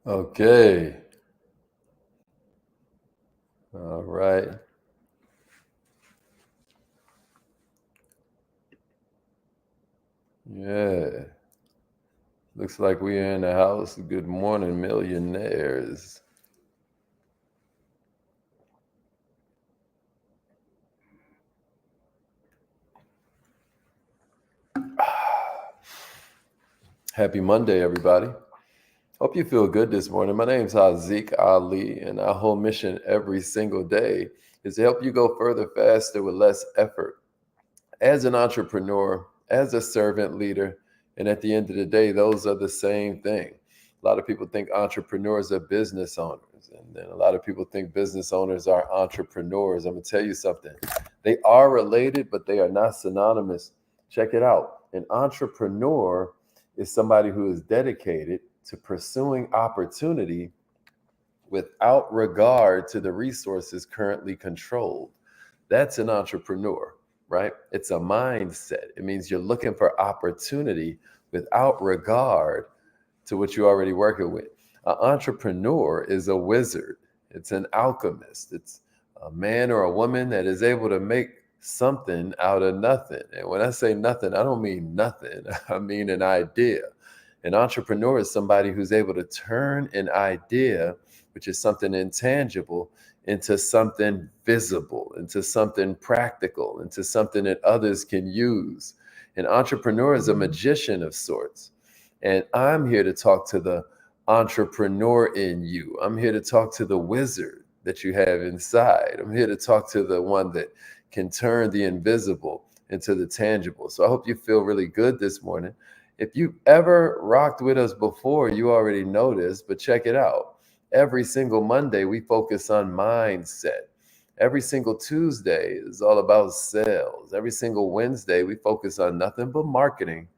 Okay. All right. Yeah. Looks like we're in the house. Good morning, millionaires. Happy Monday, everybody. Hope you feel good this morning. My name's Haziq Ali, and our whole mission every single day is to help you go further faster with less effort. As an entrepreneur, as a servant leader, and at the end of the day, those are the same thing. A lot of people think entrepreneurs are business owners, and then a lot of people think business owners are entrepreneurs. I'm gonna tell you something. They are related, but they are not synonymous. Check it out. An entrepreneur is somebody who is dedicated to pursuing opportunity without regard to the resources currently controlled. That's an entrepreneur, right? It's a mindset. It means you're looking for opportunity without regard to what you're already working with. An entrepreneur is a wizard, it's an alchemist, it's a man or a woman that is able to make something out of nothing. And when I say nothing, I don't mean nothing, I mean an idea. An entrepreneur is somebody who's able to turn an idea, which is something intangible, into something visible, into something practical, into something that others can use. An entrepreneur is a magician of sorts. And I'm here to talk to the entrepreneur in you. I'm here to talk to the wizard that you have inside. I'm here to talk to the one that can turn the invisible into the tangible. So I hope you feel really good this morning. If you've ever rocked with us before, you already know this, but check it out. Every single Monday, we focus on mindset. Every single Tuesday is all about sales. Every single Wednesday, we focus on nothing but marketing.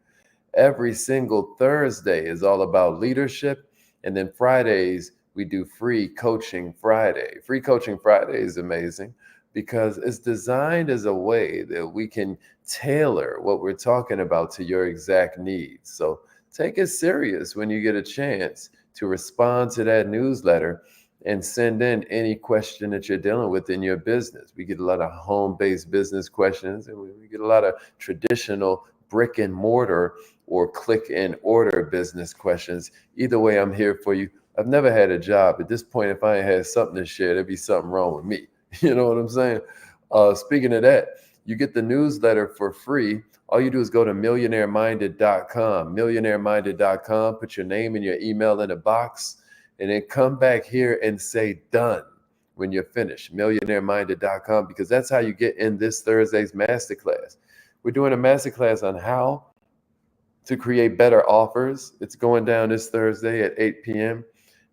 Every single Thursday is all about leadership. And then Fridays, we do free coaching Friday. Free coaching Friday is amazing because it's designed as a way that we can tailor what we're talking about to your exact needs. So take it serious when you get a chance to respond to that newsletter and send in any question that you're dealing with in your business. We get a lot of home-based business questions, and we get a lot of traditional brick and mortar or click and order business questions. Either way, I'm here for you. I've never had a job. At this point, if I ain't had something to share, there'd be something wrong with me. You know what I'm saying? Speaking of that, you get the newsletter for free. All you do is go to millionaireminded.com, millionaireminded.com, put your name and your email in a box, and then come back here and say done when you're finished, millionaireminded.com, because that's how you get in this Thursday's masterclass. We're doing a masterclass on how to create better offers. It's going down this Thursday at 8 p.m.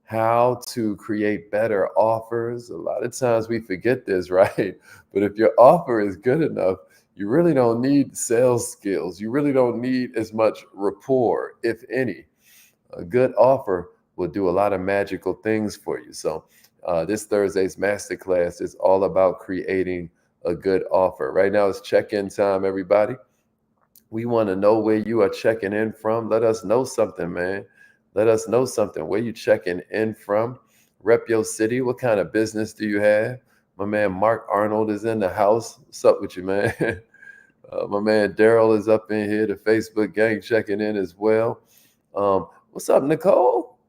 How to create better offers. A lot of times we forget this, right? But if your offer is good enough, you really don't need sales skills. You really don't need as much rapport, if any. A good offer will do a lot of magical things for you. So, this Thursday's masterclass is all about creating a good offer. Right now, it's check in time, everybody. We want to know where you are checking in from. Let us know something, man. Let us know something. Where you checking in from? Rep your city. What kind of business do you have? My man Mark Arnold is in the house. What's up with you, man? My man Daryl is up in here. The Facebook gang checking in as well. What's up, Nicole?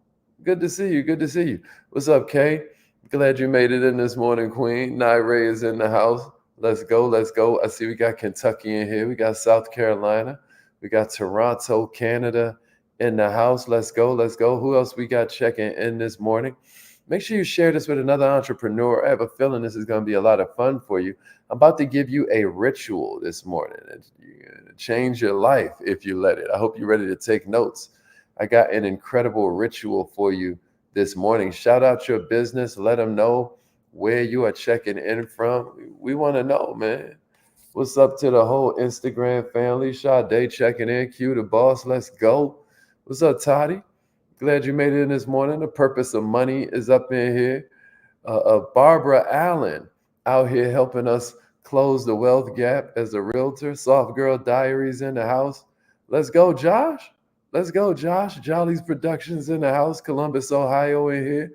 Good to see you. Good to see you. What's up, Kay? Glad you made it in this morning, Queen. Naire is in the house. Let's go. Let's go. I see we got Kentucky in here. We got South Carolina. We got Toronto, Canada in the house. Let's go. Let's go. Who else we got checking in this morning? Make sure you share this with another entrepreneur. I have a feeling this is going to be a lot of fun for you. I'm about to give you a ritual this morning. It's gonna change your life if you let it. I hope you're ready to take notes. I got an incredible ritual for you this morning. Shout out your business. Let them know where you are checking in from. We want to know, man. What's up to the whole Instagram family? Sade checking in. Q the boss. Let's go. What's up, Toddy? Glad you made it in this morning. The purpose of money is up in here. Barbara Allen out here helping us close the wealth gap as a realtor. Soft Girl Diaries in the house. Let's go, Josh. Let's go, Josh. Jolly's Productions in the house. Columbus, Ohio in here.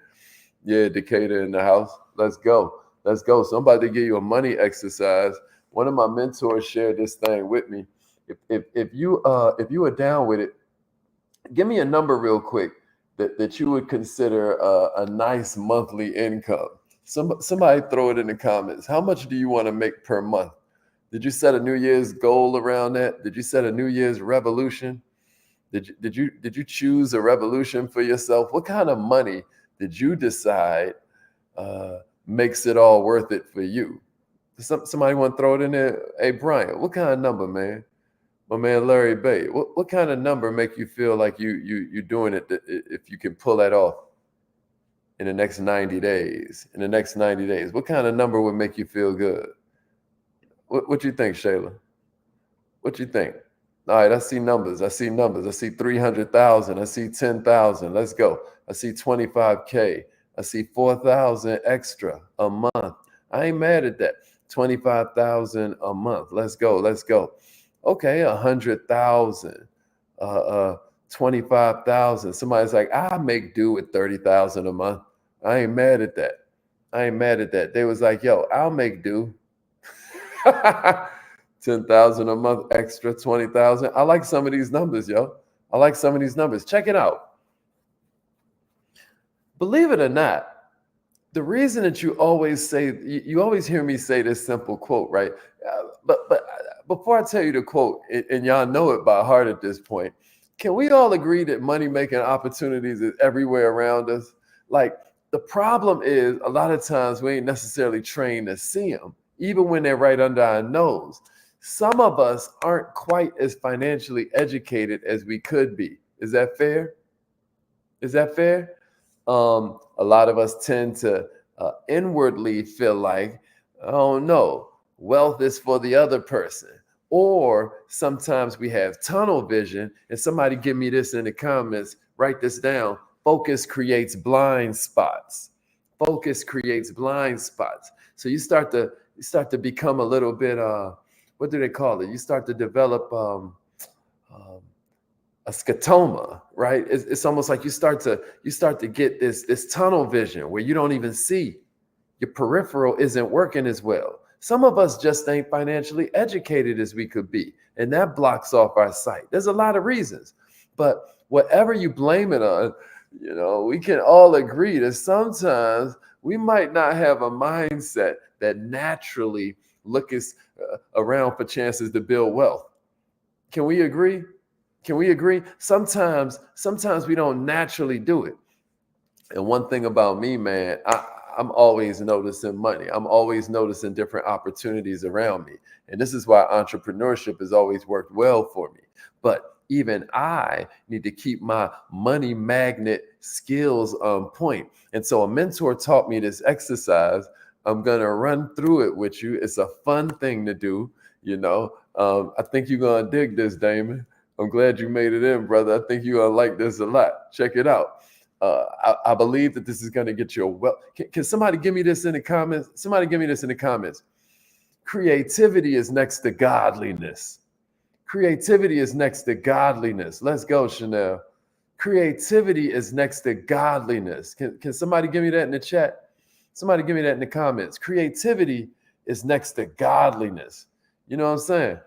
Yeah, Decatur in the house. Let's go. Let's go. So I'm about to give you a money exercise. One of my mentors shared this thing with me. If you are down with it, give me a number real quick that you would consider a nice monthly income. Somebody throw it in the comments. How much do you want to make per month? Did you set a New Year's goal around that? Did you set a New Year's revolution? Did you choose a revolution for yourself? What kind of money did you decide makes it all worth it for you? Somebody want to throw it in there? Hey, Brian, what kind of number, man? My man Larry Bay, what kind of number make you feel like you're doing it if you can pull that off in the next 90 days? In the next 90 days, what kind of number would make you feel good? What you think, Shayla? What you think? All right, I see numbers. I see 300,000. I see 10,000. Let's go. I see 25K. I see 4,000 extra a month. I ain't mad at that. 25,000 a month. Let's go. Let's go. Okay, 100,000, 25,000. Somebody's like, I make do with 30,000 a month. I ain't mad at that. I ain't mad at that. They was like, yo, I'll make do. 10,000 a month extra, 20,000. I like some of these numbers, yo. I like some of these numbers. Check it out. Believe it or not, the reason that you always say, you always hear me say this simple quote, right? But before I tell you the quote, and y'all know it by heart at this point, can we all agree that money-making opportunities is everywhere around us? Like, the problem is a lot of times we ain't necessarily trained to see them, even when they're right under our nose. Some of us aren't quite as financially educated as we could be. Is that fair? Is that fair? A lot of us tend to inwardly feel like, oh no, wealth is for the other person. Or sometimes we have tunnel vision, and somebody give me this in the comments, write this down. Focus creates blind spots. Focus creates blind spots. So you start to become a little bit, what do they call it? You start to develop a scotoma, right? It's almost like you start to get this tunnel vision where you don't even see. Your peripheral isn't working as well. Some of us just ain't financially educated as we could be, and that blocks off our sight. There's a lot of reasons, but whatever you blame it on, we can all agree that sometimes we might not have a mindset that naturally looks around for chances to build wealth. Can we agree? Can we agree? Sometimes we don't naturally do it. And one thing about me, man, I'm always noticing money. I'm always noticing different opportunities around me. And this is why entrepreneurship has always worked well for me. But even I need to keep my money magnet skills on point. And so a mentor taught me this exercise. I'm going to run through it with you. It's a fun thing to do. I think you're going to dig this, Damon. I'm glad you made it in, brother. I think you're going to like this a lot. Check it out. I believe that this is going to get you a wealth. Can somebody give me this in the comments? Somebody give me this in the comments. Creativity is next to godliness. Creativity is next to godliness. Let's go, Chanel. Creativity is next to godliness. Can somebody give me that in the chat? Somebody give me that in the comments. Creativity is next to godliness. You know what I'm saying?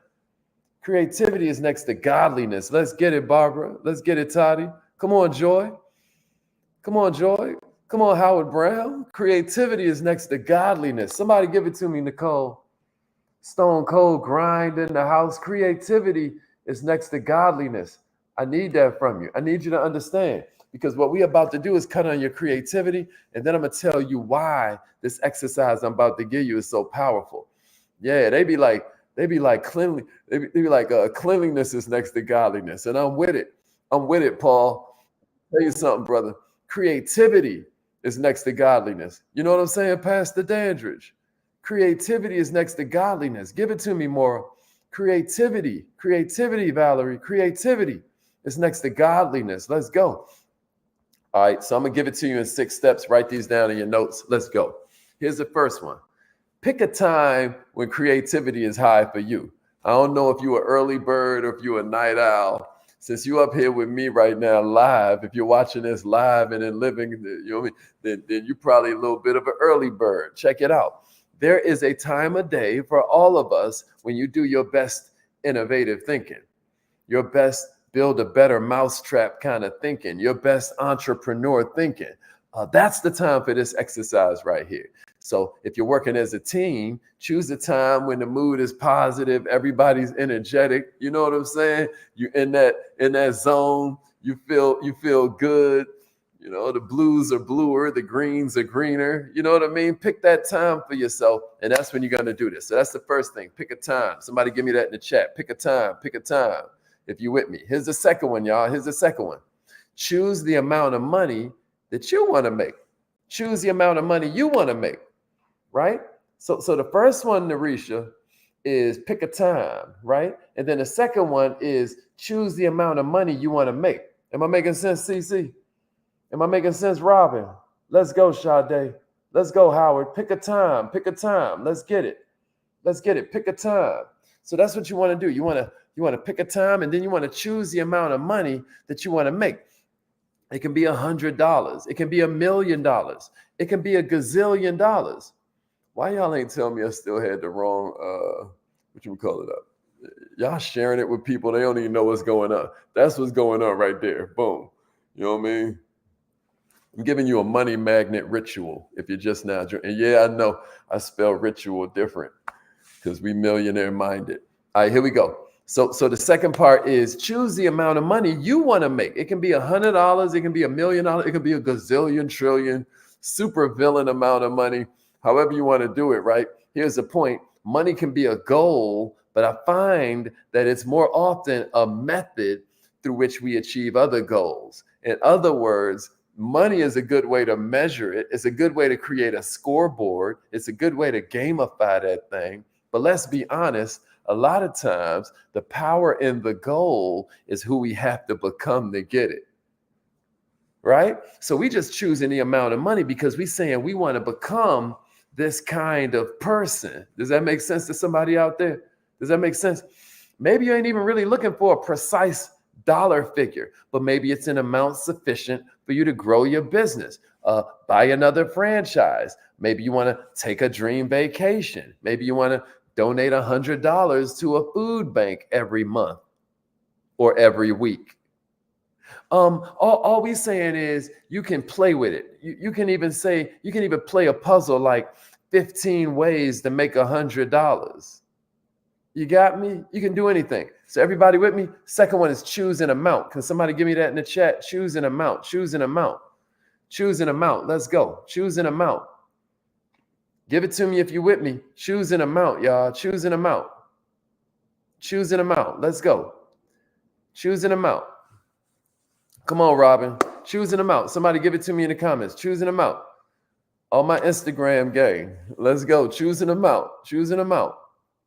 Creativity is next to godliness. Let's get it, Barbara. Let's get it, Toddy. Come on, Joy. Come on, Joy. Come on, Howard Brown. Creativity is next to godliness. Somebody give it to me, Nicole. Stone Cold Grind in the house. Creativity is next to godliness. I need that from you. I need you to understand, because what we're about to do is cut on your creativity, and then I'm going to tell you why this exercise I'm about to give you is so powerful. Yeah, they be like cleanliness is next to godliness, and I'm with it. I'm with it, Paul. Tell you something, brother. Creativity is next to godliness. You know what I'm saying, Pastor Dandridge? Creativity is next to godliness. Give it to me, Maura. Creativity, Valerie. Creativity is next to godliness. Let's go. All right, so I'm going to give it to you in 6 steps. Write these down in your notes. Let's go. Here's the first one. Pick a time when creativity is high for you. I don't know if you're an early bird or if you're a night owl. Since you up here with me right now live, if you're watching this live and in living, you know what I mean, then you're probably a little bit of an early bird. Check it out. There is a time of day for all of us when you do your best innovative thinking, your best build a better mousetrap kind of thinking, your best entrepreneur thinking. That's the time for this exercise right here. So if you're working as a team, choose a time when the mood is positive, everybody's energetic. You know what I'm saying? You're in that zone. You feel good. You know, the blues are bluer, the greens are greener. You know what I mean? Pick that time for yourself, and that's when you're going to do this. So that's the first thing. Pick a time. Somebody give me that in the chat. Pick a time. Pick a time. If you're with me. Here's the second one, y'all. Here's the second one. Choose the amount of money that you want to make. Choose the amount of money you want to make. Right? So the first one, Narisha, is pick a time, right? And then the second one is choose the amount of money you want to make. Am I making sense, CC? Am I making sense, Robin? Let's go, Sade. Let's go, Howard. Pick a time. Pick a time. Let's get it. Let's get it. Pick a time. So that's what you want to do. You want to pick a time, and then you want to choose the amount of money that you want to make. It can be $100. It can be $1 million. It can be a gazillion dollars. Why y'all ain't telling me I still had the wrong, what you call it up? Y'all sharing it with people. They don't even know what's going on. That's what's going on right there. Boom. You know what I mean? I'm giving you a money magnet ritual if you're just now joining. And yeah, I know I spell ritual different because we millionaire minded. All right, here we go. So the second part is choose the amount of money you want to make. It can be $100. It can be $1 million. It can be a gazillion, trillion, super villain amount of money. However you want to do it, right? Here's the point. Money can be a goal, but I find that it's more often a method through which we achieve other goals. In other words, money is a good way to measure it. It's a good way to create a scoreboard. It's a good way to gamify that thing. But let's be honest, a lot of times the power in the goal is who we have to become to get it. Right? So we just choosing the amount of money because we saying we want to become this kind of person. Does that make sense to somebody out there? Does that make sense? Maybe you ain't even really looking for a precise dollar figure, but maybe it's an amount sufficient for you to grow your business, buy another franchise. Maybe you want to take a dream vacation. Maybe you want to donate $100 to a food bank every month or every week. All we saying is you can play with it. You can even say, you can even play a puzzle like 15 ways to make $100. You got me? You can do anything. So everybody with me? Second one is choose an amount. Can somebody give me that in the chat? Choose an amount. Choose an amount. Choose an amount. Let's go. Choose an amount. Give it to me if you're with me. Choose an amount, y'all. Choose an amount. Choose an amount. Let's go. Choose an amount. Come on, Robin. Choose an amount. Somebody give it to me in the comments. Choose an amount. All my Instagram gang. Let's go. Choose an amount. Choose an amount.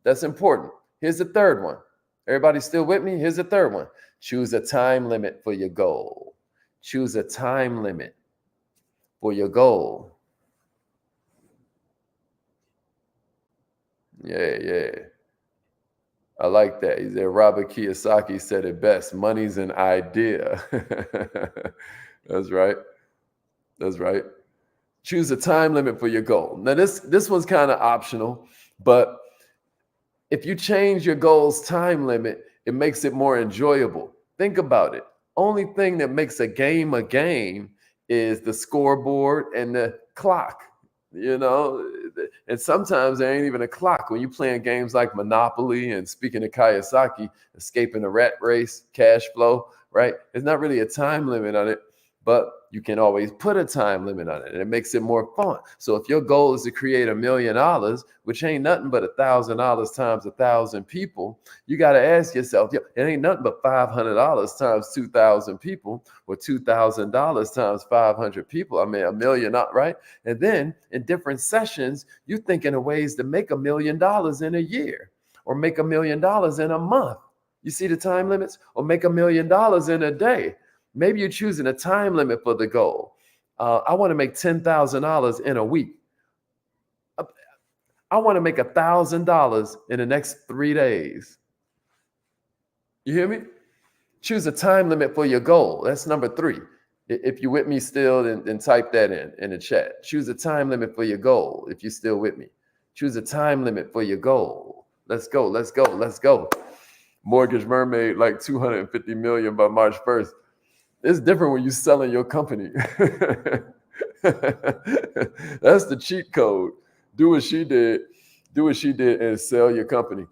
That's important. Here's the third one. Everybody still with me? Here's the third one. Choose a time limit for your goal. Choose a time limit for your goal. Yeah. I like that. He said Robert Kiyosaki said it best. Money's an idea. That's right. That's right. Choose a time limit for your goal. Now this one's kind of optional, but if you change your goal's time limit, it makes it more enjoyable. Think about it. Only thing that makes a game is the scoreboard and the clock. You know, and sometimes there ain't even a clock when you playing games like Monopoly and speaking of Kiyosaki, escaping the rat race, cash flow, right? There's not really a time limit on it, but you can always put a time limit on it and it makes it more fun. So if your goal is to create $1 million, which ain't nothing but $1,000 times 1,000 people, you got to ask yourself, it ain't nothing but $500 times 2,000 people or $2,000 times 500 people. I mean, $1 million, right? And then in different sessions, you're thinking of ways to make $1 million in a year or make $1 million in a month. You see the time limits? Or make $1 million in a day. Maybe you're choosing a time limit for the goal. I want to make $10,000 in a week. I want to make $1,000 in the next 3 days. You hear me? Choose a time limit for your goal. That's number 3. If you're with me still, then type that in the chat. Choose a time limit for your goal. If you're still with me, choose a time limit for your goal. Let's go. Let's go. Let's go. Mortgage Mermaid like 250 million by March 1st. It's different when you're selling your company. That's the cheat code. Do what she did. Do what she did and sell your company.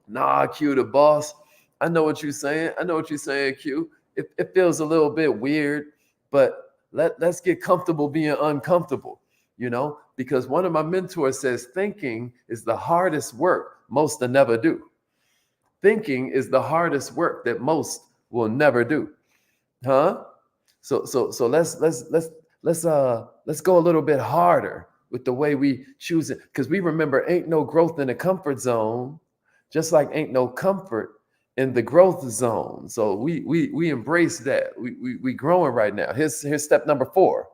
Nah, Q, the boss. I know what you're saying. I know what you're saying, Q. It feels a little bit weird, but let's get comfortable being uncomfortable, because one of my mentors says thinking is the hardest work most will never do. Thinking is the hardest work that most will never do. Huh? So let's go a little bit harder with the way we choose it, because we remember ain't no growth in the comfort zone, just like ain't no comfort in the growth zone. So we embrace that. We growing right now. Here's step number 4.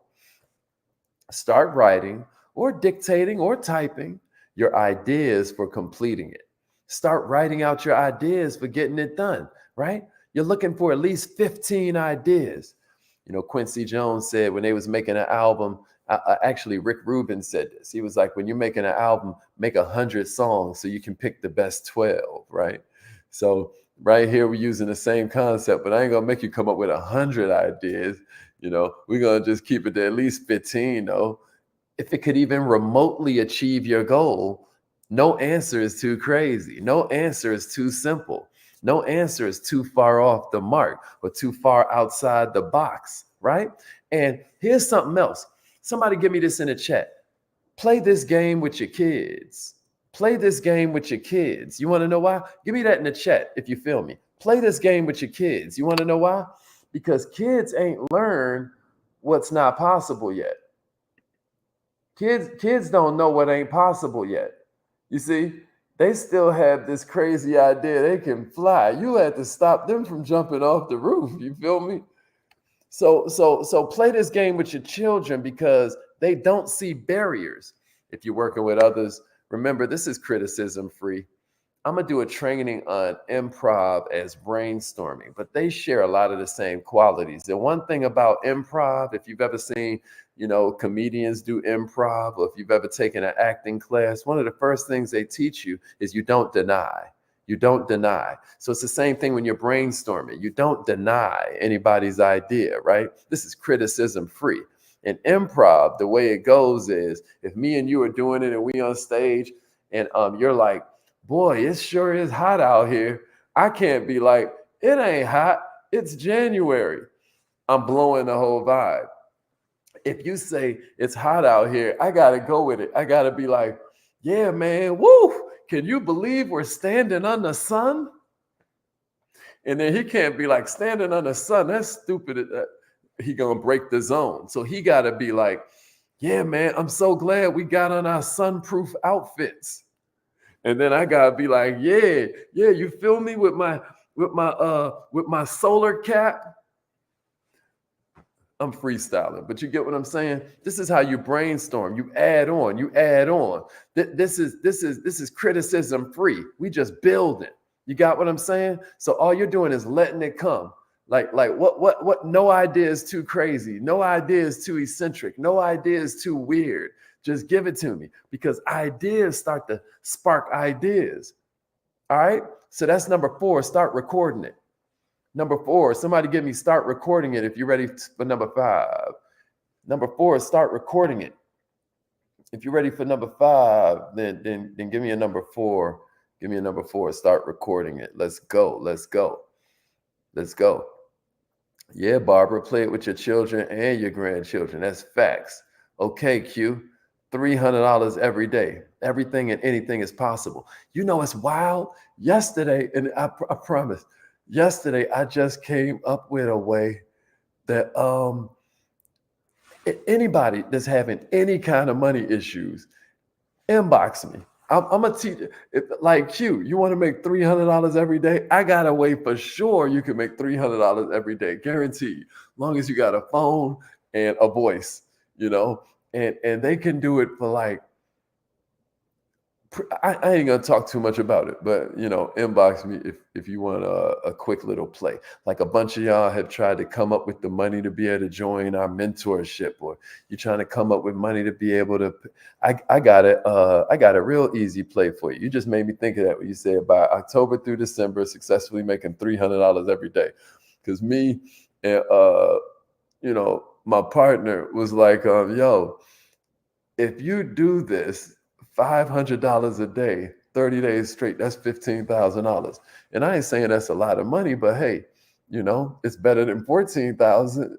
Start writing or dictating or typing your ideas for completing it. Start writing out your ideas for getting it done, right? You're looking for at least 15 ideas. Quincy Jones said when they was making an album, actually Rick Rubin said this. He was like, when you're making an album, make 100 songs so you can pick the best 12, right? So right here, we're using the same concept, but I ain't gonna make you come up with 100 ideas. We're gonna just keep it to at least 15 though. If it could even remotely achieve your goal, no answer is too crazy. No answer is too simple. No answer is too far off the mark or too far outside the box, right? And here's something else. Somebody give me this in the chat. Play this game with your kids. Play this game with your kids. You want to know why? Give me that in the chat if you feel me. Play this game with your kids. You want to know why? Because kids ain't learned what's not possible yet. Kids don't know what ain't possible yet. You see, they still have this crazy idea they can fly. You had to stop them from jumping off the roof. You feel me? So play this game with your children because they don't see barriers. If you're working with others, remember, this is criticism free. I'm going to do a training on improv as brainstorming, but they share a lot of the same qualities. The one thing about improv, if you've ever seen, comedians do improv, or if you've ever taken an acting class, one of the first things they teach you is you don't deny. You don't deny. So it's the same thing when you're brainstorming. You don't deny anybody's idea, right? This is criticism free. In improv, the way it goes is if me and you are doing it and we on stage and you're like, boy, it sure is hot out here. I can't be like, it ain't hot. It's January. I'm blowing the whole vibe. If you say it's hot out here, I got to go with it. I got to be like, yeah, man, woo. Can you believe we're standing on the sun? And then he can't be like, standing on the sun. That's stupid. He going to break the zone. So he got to be like, yeah, man, I'm so glad we got on our sunproof outfits. And then I gotta be like, yeah, you feel me with my solar cap? I'm freestyling, but you get what I'm saying? This is how you brainstorm. You add on. This is criticism free. We just build it. You got what I'm saying? So all you're doing is letting it come. Like what? No idea is too crazy. No idea is too eccentric. No idea is too weird. Just give it to me, because ideas start to spark ideas. All right. So that's number 4. Start recording it. Number 4, somebody give me start recording it if you're ready for number 5. Number 4 is start recording it. If you're ready for number 5, then give me a number 4. Give me a number 4. Start recording it. Let's go. Let's go. Let's go. Yeah, Barbara, play it with your children and your grandchildren. That's facts. Okay, Q. $300 every day. Everything and anything is possible. It's wild. Yesterday, and I promise, yesterday I just came up with a way that anybody that's having any kind of money issues, inbox me. I'm a teacher. Like Q, you want to make $300 every day? I got a way for sure you can make $300 every day, guaranteed. Long as you got a phone and a voice, and they can do it for like I ain't gonna talk too much about it, but inbox me if you want a quick little play. Like a bunch of y'all have tried to come up with the money to be able to join our mentorship, or you're trying to come up with money to be able to. I got it. I got a real easy play for you. You just made me think of that when you said by October through December, successfully making $300 every day. Because me and my partner was like, yo, if you do this $500 a day, 30 days straight, that's $15,000. And I ain't saying that's a lot of money, but hey, it's better than 14,000.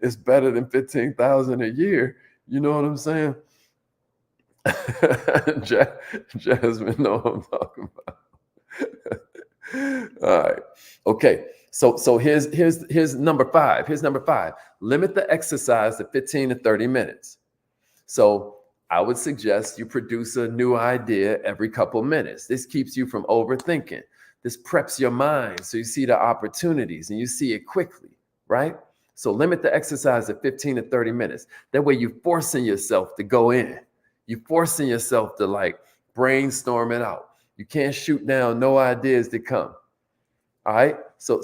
It's better than 15,000 a year. You know what I'm saying? Jasmine know what I'm talking about. All right. Okay. So here's number 5. Here's number 5. Limit the exercise to 15 to 30 minutes. So I would suggest you produce a new idea every couple minutes. This keeps you from overthinking. This preps your mind so you see the opportunities and you see it quickly, right? So limit the exercise to 15 to 30 minutes. That way you're forcing yourself to go in. You're forcing yourself to like brainstorm it out. You can't shoot down no ideas that come. All right. So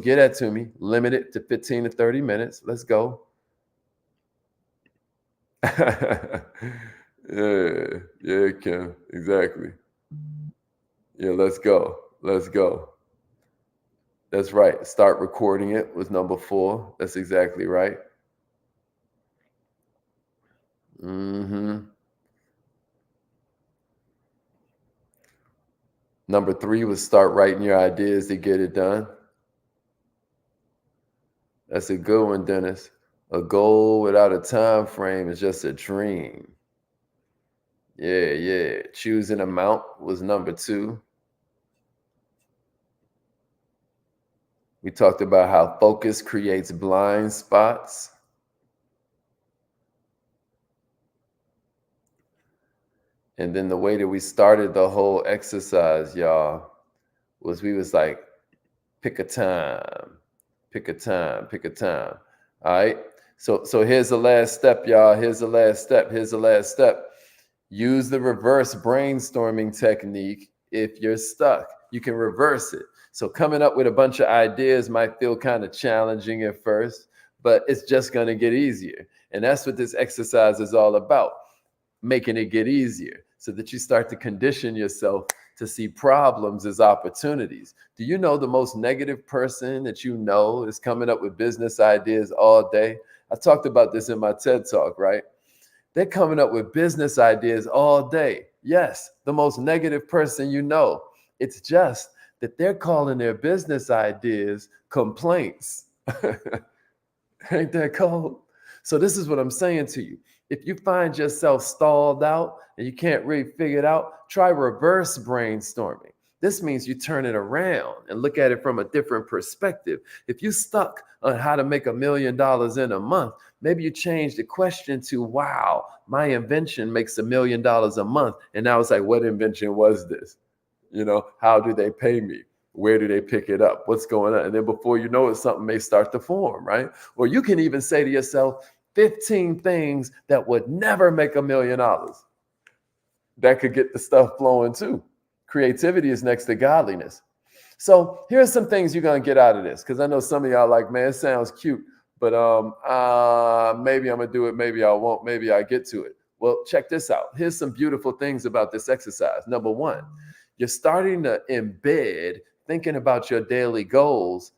get that to me. Limit it to 15 to 30 minutes. Let's go. Yeah, Kim, exactly. Yeah, let's go. That's right. Start recording it was number 4. That's exactly right. Number 3 was start writing your ideas to get it done. That's a good one, Dennis. A goal without a time frame is just a dream. Yeah. Choose an amount was number 2. We talked about how focus creates blind spots. And then the way that we started the whole exercise, y'all, was we was like, pick a time. All right. So here's the last step, y'all. Here's the last step. Use the reverse brainstorming technique if you're stuck. You can reverse it. So coming up with a bunch of ideas might feel kind of challenging at first, but it's just going to get easier. And that's what this exercise is all about, making it get easier so that you start to condition yourself to see problems as opportunities. Do you know the most negative person that you know is coming up with business ideas all day? I talked about this in my TED Talk, right? They're coming up with business ideas all day. Yes, the most negative person you know. It's just that they're calling their business ideas complaints. Ain't that cold? So this is what I'm saying to you. If you find yourself stalled out and you can't really figure it out, try reverse brainstorming. This means you turn it around and look at it from a different perspective. If you're stuck on how to make $1 million in a month, maybe you change the question to, wow, my invention makes $1 million a month. And now it's like, what invention was this? How do they pay me? Where do they pick it up? What's going on? And then before you know it, something may start to form, right? Or you can even say to yourself, 15 things that would never make $1 million. That could get the stuff flowing too. Creativity is next to godliness. So here's some things you're going to get out of this, because I know some of y'all like, man, it sounds cute, but maybe I'm going to do it. Maybe I won't. Maybe I get to it. Well, check this out. Here's some beautiful things about this exercise. Number 1, you're starting to embed thinking about your daily goals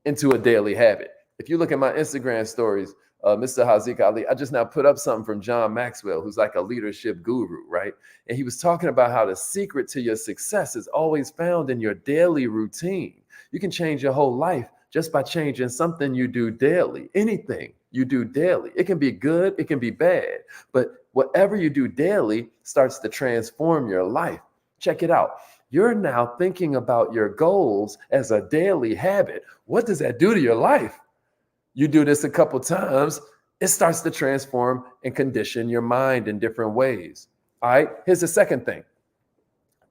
into a daily habit. If you look at my Instagram stories, Mr. Haziq Ali, I just now put up something from John Maxwell, who's like a leadership guru, right? And he was talking about how the secret to your success is always found in your daily routine. You can change your whole life just by changing something you do daily. Anything you do daily. It can be good, it can be bad, but whatever you do daily starts to transform your life. Check it out. You're now thinking about your goals as a daily habit. What does that do to your life? You do this a couple times, it starts to transform and condition your mind in different ways. All right, here's the second thing.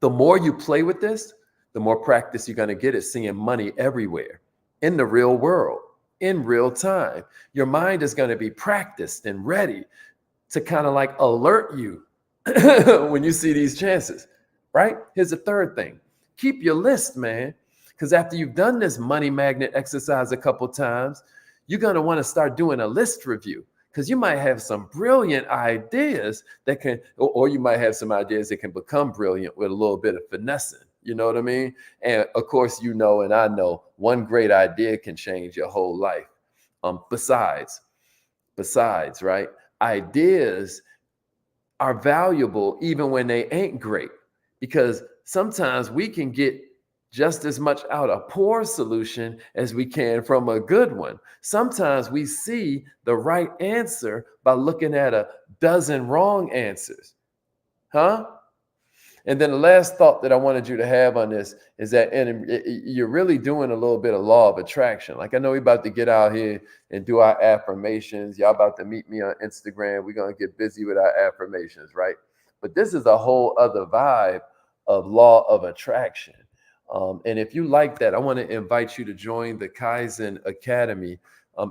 The more you play with this, the more practice you're going to get at seeing money everywhere in the real world, in real time. Your mind is going to be practiced and ready to kind of like alert you when you see these chances, right? Here's the third thing. Keep your list, man. Because after you've done this money magnet exercise a couple times, you're going to want to start doing a list review because you might have some brilliant ideas that can, or you might have some ideas that can become brilliant with a little bit of finessing. You know what I mean? And of course, you know, and I know one great idea can change your whole life. Besides, right? Ideas are valuable even when they ain't great because sometimes we can get just as much out of a poor solution as we can from a good one. Sometimes we see the right answer by looking at a dozen wrong answers. Huh? And then the last thought that I wanted you to have on this is that you're really doing a little bit of law of attraction. Like I know we're about to get out here and do our affirmations. Y'all about to meet me on Instagram. We're going to get busy with our affirmations, right? But this is a whole other vibe of law of attraction. And if you like that, I want to invite you to join the Kaizen Academy.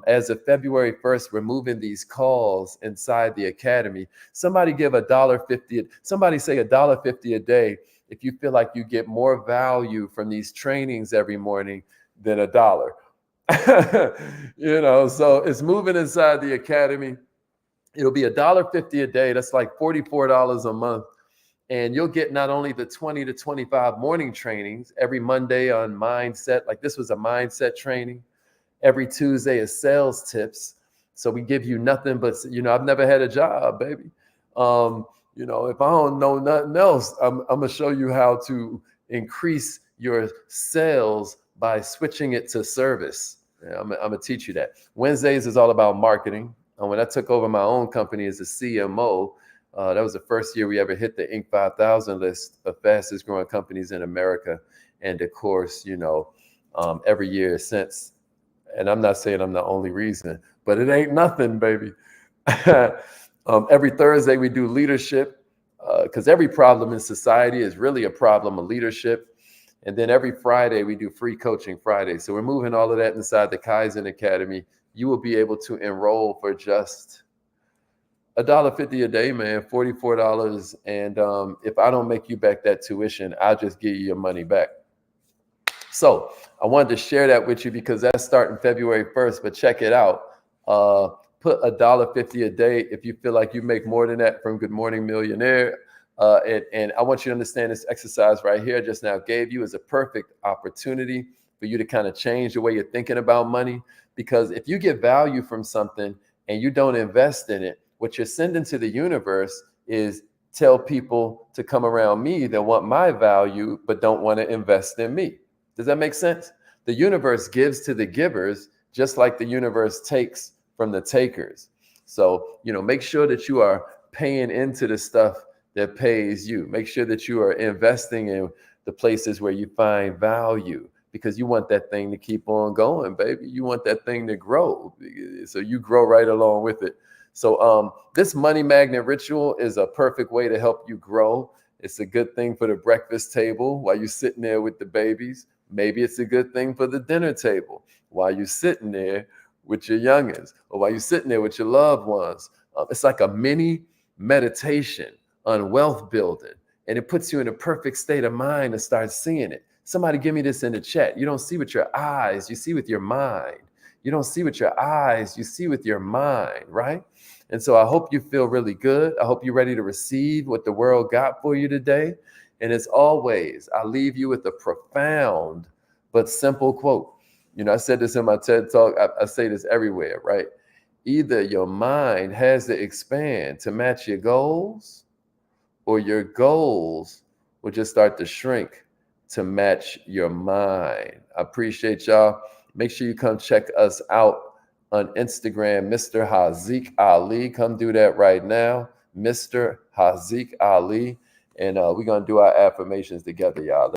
As of February 1st, we're moving these calls inside the academy. Somebody give $1.50. Somebody say $1.50 a day if you feel like you get more value from these trainings every morning than $1. You know, so it's moving inside the academy. It'll be $1.50 a day. That's like $44 a month. And you'll get not only the 20 to 25 morning trainings every Monday on mindset, like this was a mindset training. Every Tuesday is sales tips. So we give you nothing but, you know, I've never had a job, baby. You know, if I don't know nothing else, I'm going to show you how to increase your sales by switching it to service. Yeah, I'm going to teach you that. Wednesdays is all about marketing. When I took over my own company as a CMO, that was the first year we ever hit the Inc. 5000 list of fastest growing companies in America. And of course, you know, every year since. And I'm not saying I'm the only reason, but it ain't nothing, baby. Every Thursday we do leadership because every problem in society is really a problem of leadership. And then every Friday we do free coaching Friday. So we're moving all of that inside the Kaizen Academy. You will be able to enroll for just $1.50 a day, man, $44. And if I don't make you back that tuition, I'll just give you your money back. So I wanted to share that with you because that's starting February 1st, but check it out. Put $1.50 a day if you feel like you make more than that from Good Morning Millionaire. And I want you to understand this exercise right here I just now gave you is a perfect opportunity for you to kind of change the way you're thinking about money. Because if you get value from something and you don't invest in it, what you're sending to the universe is tell people to come around me that want my value, but don't want to invest in me. Does that make sense? The universe gives to the givers, just like the universe takes from the takers. So, you know, make sure that you are paying into the stuff that pays you. Make sure that you are investing in the places where you find value because you want that thing to keep on going, baby. You want that thing to grow. So you grow right along with it. So this money magnet ritual is a perfect way to help you grow. It's a good thing for the breakfast table while you're sitting there with the babies. Maybe it's a good thing for the dinner table while you're sitting there with your youngins or while you're sitting there with your loved ones. It's like a mini meditation on wealth building, and it puts you in a perfect state of mind to start seeing it. Somebody give me this in the chat. You don't see with your eyes, you see with your mind. You don't see with your eyes, you see with your mind, right? And so I hope you feel really good. I hope you're ready to receive what the world got for you today. And as always, I leave you with a profound but simple quote. You know, I said this in my TED Talk. I say this everywhere, right? Either your mind has to expand to match your goals, or your goals will just start to shrink to match your mind. I appreciate y'all. Make sure you come check us out on Instagram, Mr. Haziq Ali. Come do that right now, Mr. Haziq Ali. And we're going to do our affirmations together, y'all.